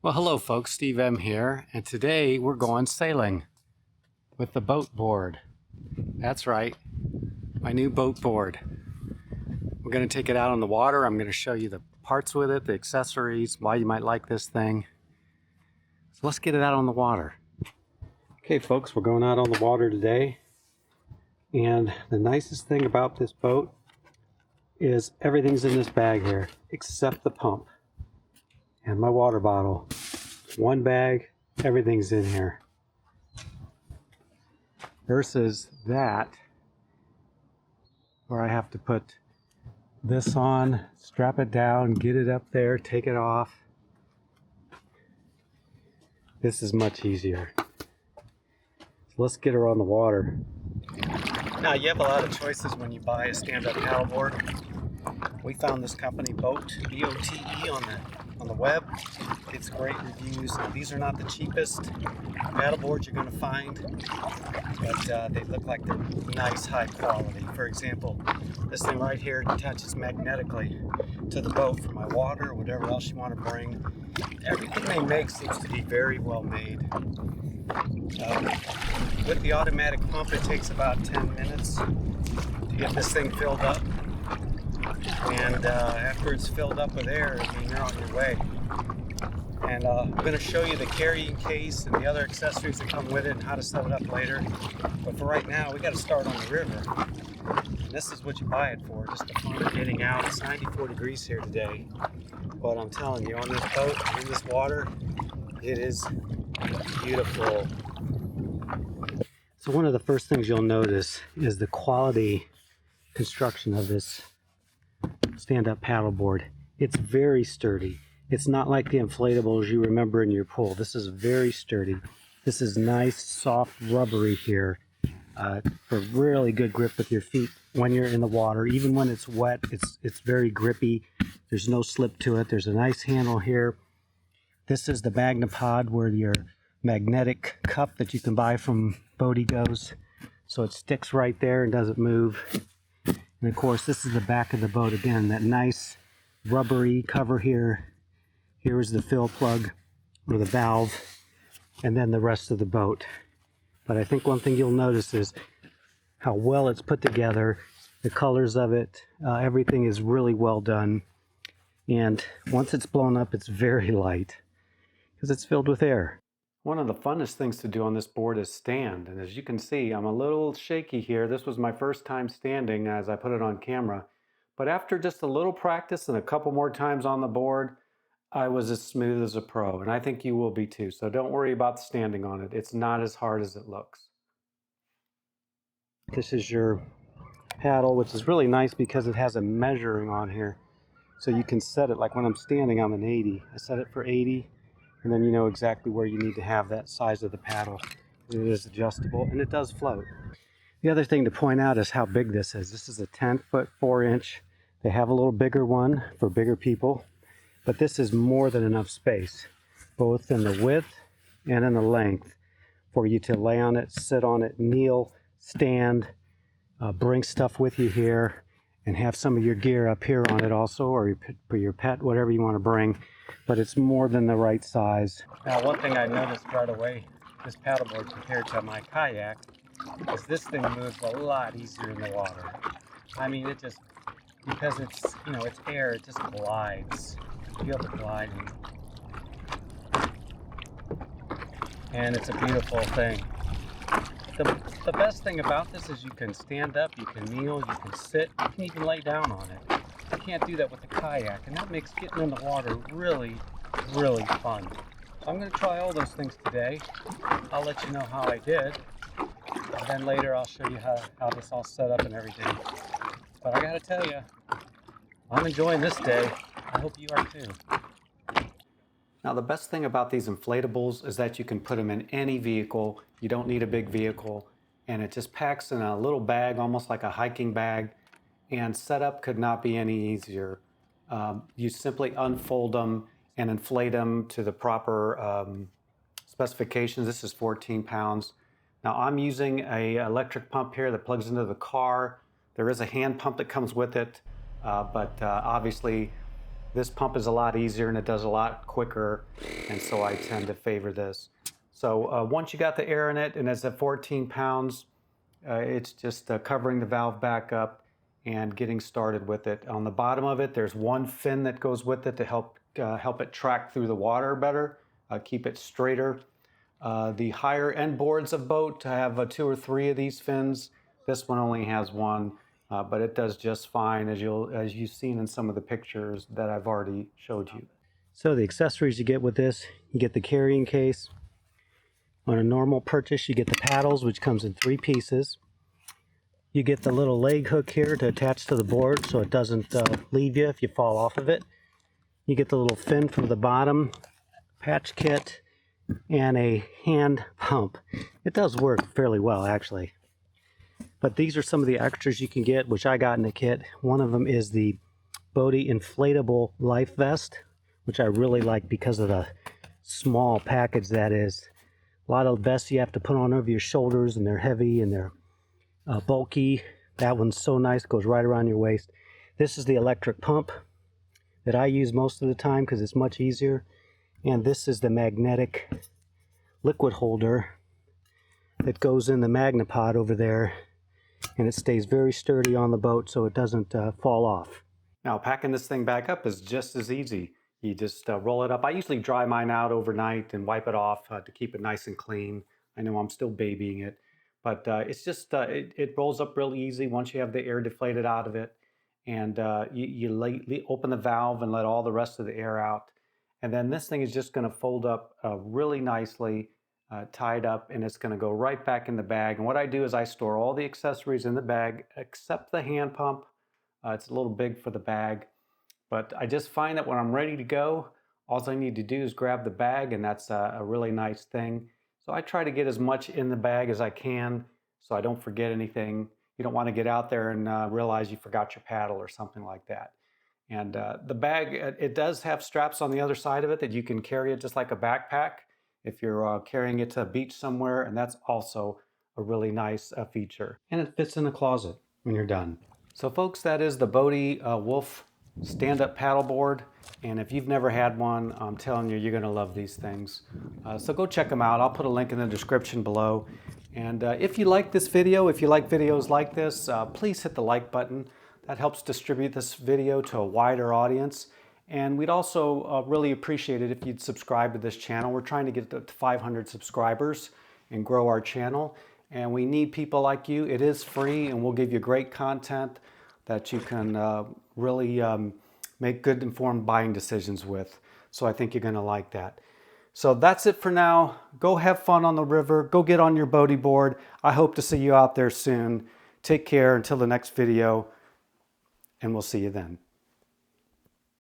Well, hello folks, Steve M here, and today we're going sailing with the boat board. That's right, my new boat board. We're going to take it out on the water. I'm going to show you the parts with it, the accessories, why you might like this thing. So let's get it out on the water. Okay folks, we're going out on the water today, and the nicest thing about this boat is everything's in this bag here except the pump and my water bottle. One bag, everything's in here. Versus that, where I have to put this on, strap it down, get it up there, take it off. This is much easier. So let's get her on the water. Now you have a lot of choices when you buy a stand-up paddleboard. We found this company BOTE, B-O-T-E, on the web. It's great reviews. These are not the cheapest paddleboards you're going to find, but they look like they're nice, high quality. For example, this thing right here attaches magnetically to the boat for my water or whatever else you want to bring. Everything they make seems to be very well made. With the automatic pump, it takes about 10 minutes to get this thing filled up. And after it's filled up with air, I mean, you're on your way. And I'm going to show you the carrying case and the other accessories that come with it and how to set it up later. But for right now, we got to start on the river. And this is what you buy it for, just the fun of getting out. It's 94 degrees here today. But I'm telling you, on this boat, in this water, it is beautiful. So one of the first things you'll notice is the quality construction of this stand-up paddleboard. It's very sturdy. It's not like the inflatables you remember in your pool. This is very sturdy. This is nice, soft, rubbery here for really good grip with your feet when you're in the water. Even when it's wet, it's very grippy. There's no slip to it. There's a nice handle here. This is the Magnapod, where your magnetic cup that you can buy from BOTE goes. So it sticks right there and doesn't move. And of course, this is the back of the boat again, that nice rubbery cover here. Here is the fill plug or the valve, and then the rest of the boat. But I think one thing you'll notice is how well it's put together, the colors of it, everything is really well done. And once it's blown up, it's very light because it's filled with air. One of the funnest things to do on this board is stand. And as you can see, I'm a little shaky here. This was my first time standing as I put it on camera. But after just a little practice and a couple more times on the board, I was as smooth as a pro. And I think you will be too. So don't worry about standing on it. It's not as hard as it looks. This is your paddle, which is really nice because it has a measuring on here. So you can set it, like when I'm standing, I'm an 80. I set it for 80. And then you know exactly where you need to have that size of the paddle. It is adjustable and it does float. The other thing to point out is how big this is. This is a 10-foot 4-inch. They have a little bigger one for bigger people, but this is more than enough space, both in the width and in the length, for you to lay on it, sit on it, kneel, stand, bring stuff with you here, and have some of your gear up here on it also, or your pet, whatever you want to bring. But it's more than the right size. Now, one thing I noticed right away, this paddleboard compared to my kayak, is this thing moves a lot easier in the water. I mean, it just, because it's, you know, it's air, it just glides. You feel the gliding. And it's a beautiful thing. The best thing about this is you can stand up, you can kneel, you can sit, you can even lay down on it. You can't do that with the kayak, and that makes getting in the water really, really fun. So I'm going to try all those things today. I'll let you know how I did, and then later I'll show you how this all set up and everything. But I got to tell you, I'm enjoying this day. I hope you are too. Now the best thing about these inflatables is that you can put them in any vehicle. You don't need a big vehicle, and it just packs in a little bag, almost like a hiking bag, and setup could not be any easier. You simply unfold them and inflate them to the proper specifications. This is 14 pounds. Now I'm using an electric pump here that plugs into the car. There is a hand pump that comes with it, but obviously This pump is a lot easier and it does a lot quicker, and so I tend to favor this. So once you got the air in it and it's at 14 pounds, it's just covering the valve back up and getting started with it. On the bottom of it, there's one fin that goes with it to help it track through the water better, keep it straighter. The higher end boards of BOTE have 2 or 3 of these fins. This one only has one, but it does just fine, as you've seen in some of the pictures that I've already showed you. So the accessories you get with this, you get the carrying case. On a normal purchase, you get the paddles, which comes in 3 pieces. You get the little leg hook here to attach to the board so it doesn't leave you if you fall off of it. You get the little fin for the bottom, patch kit, and a hand pump. It does work fairly well, actually. But these are some of the extras you can get, which I got in the kit. One of them is the BOTE Inflatable Life Vest, which I really like because of the small package that is. A lot of vests you have to put on over your shoulders, and they're heavy and they're bulky. That one's so nice, goes right around your waist. This is the electric pump that I use most of the time because it's much easier. And this is the magnetic liquid holder that goes in the Magnapod over there, and it stays very sturdy on the boat so it doesn't fall off. Now, packing this thing back up is just as easy. You just roll it up. I usually dry mine out overnight and wipe it off to keep it nice and clean. I know I'm still babying it, but it's just, it rolls up real easy once you have the air deflated out of it. And you open the valve and let all the rest of the air out. And then this thing is just going to fold up really nicely, tied up, and it's going to go right back in the bag. And what I do is I store all the accessories in the bag except the hand pump. It's a little big for the bag. But I just find that when I'm ready to go, all I need to do is grab the bag, and that's a really nice thing. So I try to get as much in the bag as I can so I don't forget anything. You don't want to get out there and realize you forgot your paddle or something like that. And the bag, it does have straps on the other side of it that you can carry it just like a backpack if you're carrying it to a beach somewhere, and that's also a really nice feature. And it fits in a closet when you're done. So folks, that is the BOTE Wulf stand-up paddleboard, and if you've never had one, I'm telling you, you're going to love these things. So go check them out. I'll put a link in the description below. And if you like this video, if you like videos like this, please hit the like button. That helps distribute this video to a wider audience. And we'd also really appreciate it if you'd subscribe to this channel. We're trying to get to 500 subscribers and grow our channel. And we need people like you. It is free, and we'll give you great content that you can really make good informed buying decisions with. So I think you're going to like that. So that's it for now. Go have fun on the river. Go get on your BOTE board. I hope to see you out there soon. Take care until the next video, and we'll see you then.